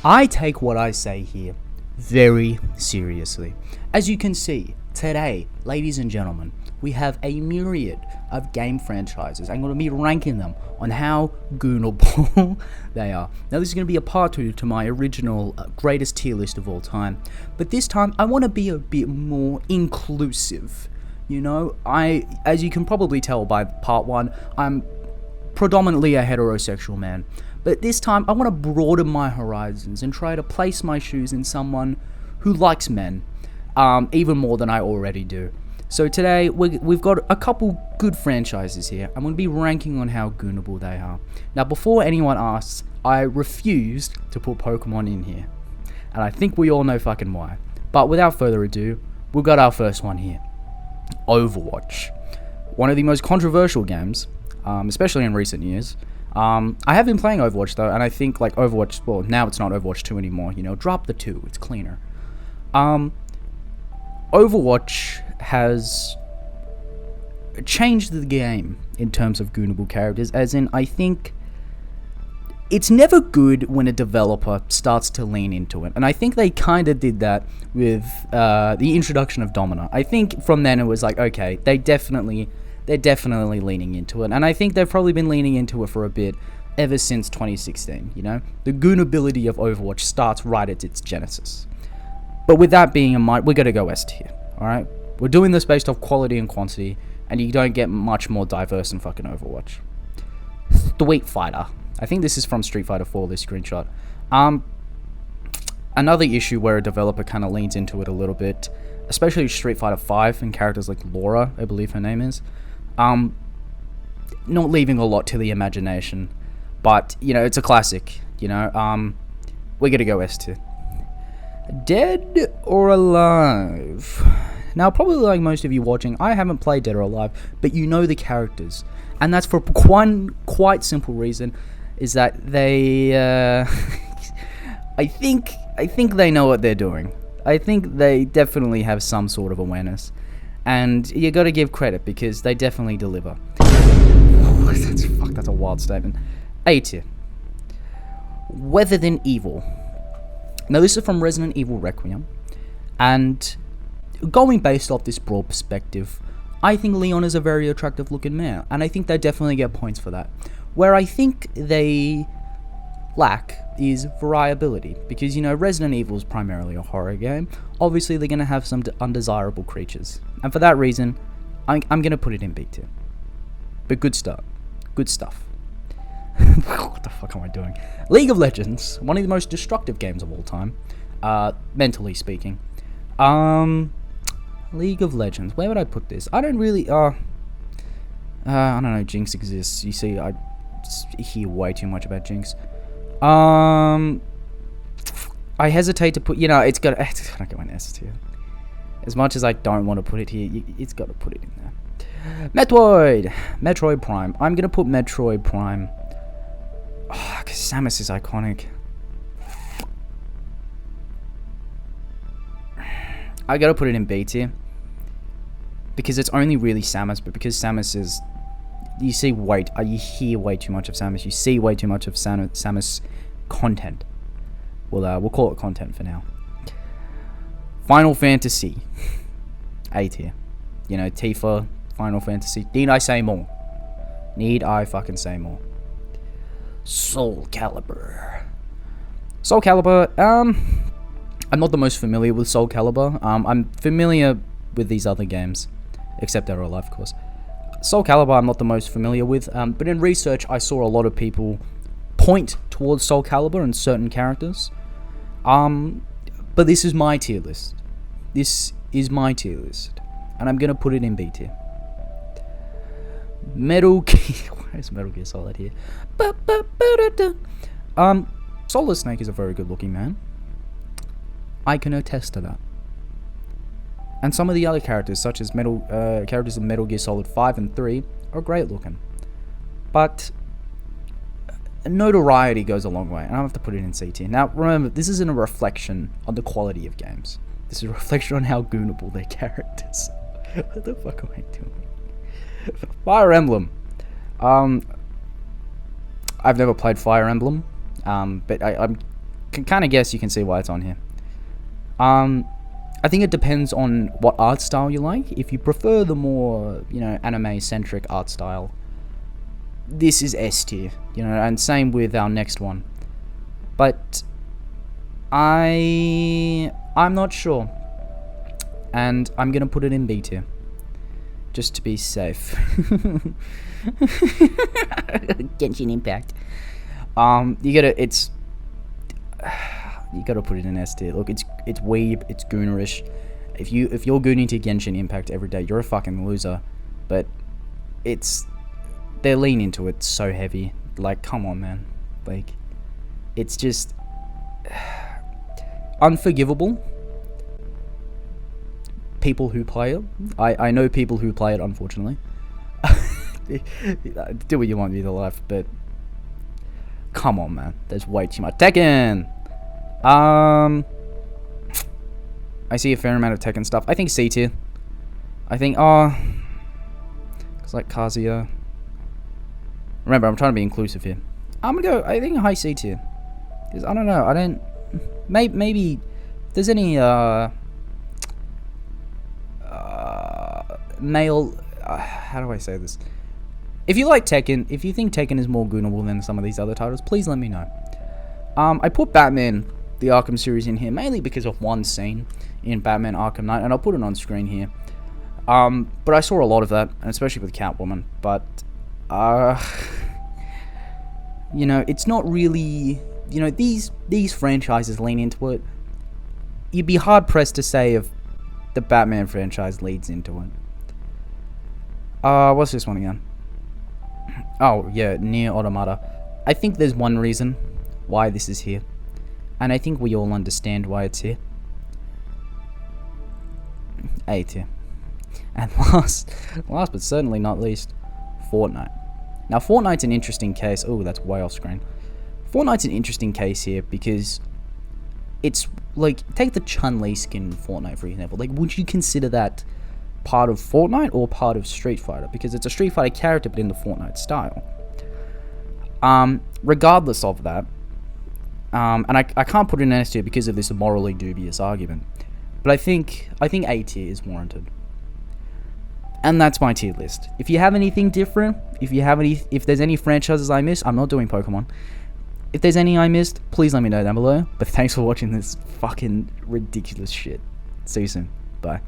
I take what I say here very seriously. As you can see, today, ladies and gentlemen, we have a myriad of game franchises. I'm going to be ranking them on how goonable they are. Now, this is going to be a part 2 to my original greatest tier list of all time. But this time, I want to be a bit more inclusive. You know, as you can probably tell by part 1, I'm predominantly a heterosexual man. But this time, I want to broaden my horizons and try to place my shoes in someone who likes men, even more than I already do. So today, we've got a couple good franchises here. I'm going to be ranking on how goonable they are. Now, before anyone asks, I refused to put Pokemon in here. And I think we all know fucking why. But without further ado, we've got our first one here. Overwatch. One of the most controversial games, especially in recent years. I have been playing Overwatch though, and I think like Overwatch, well, now it's not Overwatch 2 anymore, you know, drop the 2, it's cleaner. Overwatch has changed the game in terms of goonable characters, as in, I think it's never good when a developer starts to lean into it, and I think they kind of did that with the introduction of Domina. I think from then it was like, okay, they're definitely leaning into it, and I think they've probably been leaning into it for a bit ever since 2016, you know? The goonability of Overwatch starts right at its genesis. But with that being in mind, we're going to go S tier, alright? We're doing this based off quality and quantity, and you don't get much more diverse than fucking Overwatch. Street Fighter. I think this is from Street Fighter 4, this screenshot. Another issue where a developer kind of leans into it a little bit, especially Street Fighter 5 and characters like Laura, I believe her name is. Not leaving a lot to the imagination, but, you know, it's a classic, you know. We're gonna go S tier. Dead or Alive? Now, probably like most of you watching, I haven't played Dead or Alive, but you know the characters, and that's for one quite simple reason, is that they, I think they know what they're doing. I think they definitely have some sort of awareness, and you got to give credit because they definitely deliver. That's a wild statement. A tier. Weather Than Evil. Now, this is from Resident Evil Requiem, and going based off this broad perspective, I think Leon is a very attractive looking man, and I think they definitely get points for that. Where I think they lack is variability, because, you know, Resident Evil is primarily a horror game. Obviously, they're going to have some undesirable creatures, and for that reason, I'm going to put it in B tier. But good start. Good stuff. What the fuck am I doing? League of Legends, one of the most destructive games of all time, mentally speaking. League of Legends, where would I put this? I don't really, I don't know, Jinx exists. You see, I hear way too much about Jinx. I hesitate to put, you know, it's gotta go in S tier. As much as I don't want to put it here, it's gotta put it in there. Metroid Prime. I'm gonna put Metroid Prime. Oh, because Samus is iconic. I gotta put it in B tier. Because it's only really Samus, but because Samus is... You hear way too much of Samus. You see way too much of Samus content. We'll call it content for now. Final Fantasy. A tier. You know, Tifa, Final Fantasy. Need I say more? Need I fucking say more? Soul Calibur. I'm not the most familiar with Soul Calibur. I'm familiar with these other games, except Dead or Alive, of course. Soul Calibur I'm not the most familiar with, but in research I saw a lot of people point towards Soul Calibur and certain characters. But this is my tier list. And I'm gonna put it in B tier. Metal Gear... Where's Metal Gear Solid here? Solid Snake is a very good looking man. I can attest to that. And some of the other characters, such as characters in Metal Gear Solid 5 and 3, are great looking. But notoriety goes a long way, and I have to put it in C tier. Now, remember, this isn't a reflection on the quality of games. This is a reflection on how goonable their characters. What the fuck am I doing? Fire Emblem. I've never played Fire Emblem, but can kind of guess, you can see why it's on here. I think it depends on what art style you like. If you prefer the more, anime-centric art style, this is S tier, and same with our next one. But I'm not sure, and I'm gonna put it in B tier, just to be safe. Genshin Impact. You gotta put it in S tier. Look, it's weeb, it's goonerish. If you're gooning to Genshin Impact every day, you're a fucking loser. But they're leaning into it so heavy. Like, come on, man. Like, it's just unforgivable. People who play it, I know people who play it, unfortunately. Do what you want with your life, but come on, man. There's way too much Tekken. I see a fair amount of Tekken stuff. I think C tier. I think, it's like Kazuya. Remember, I'm trying to be inclusive here. I'm gonna go, I think, a high C tier. Because, I don't know, maybe, if there's any, male, how do I say this? If you like Tekken, if you think Tekken is more goonable than some of these other titles, please let me know. I put Batman, the Arkham series, in here, mainly because of one scene in Batman Arkham Knight, and I'll put it on screen here. But I saw a lot of that, and especially with Catwoman, but, it's not really, these franchises lean into it. You'd be hard-pressed to say if the Batman franchise leads into it. What's this one again? Oh, yeah, Nier Automata. I think there's one reason why this is here, and I think we all understand why it's here. A tier. And last but certainly not least, Fortnite. Now, Fortnite's an interesting case. Oh, that's way off screen. Fortnite's an interesting case here because it's like, take the Chun-Li skin in Fortnite, for example. Like, would you consider that part of Fortnite or part of Street Fighter? Because it's a Street Fighter character, but in the Fortnite style. Regardless of that, and I can't put it in S tier because of this morally dubious argument, but I think A tier is warranted. And that's my tier list. If you have anything different, if there's any franchises I missed, I'm not doing Pokemon. If there's any I missed, please let me know down below. But thanks for watching this fucking ridiculous shit. See you soon. Bye.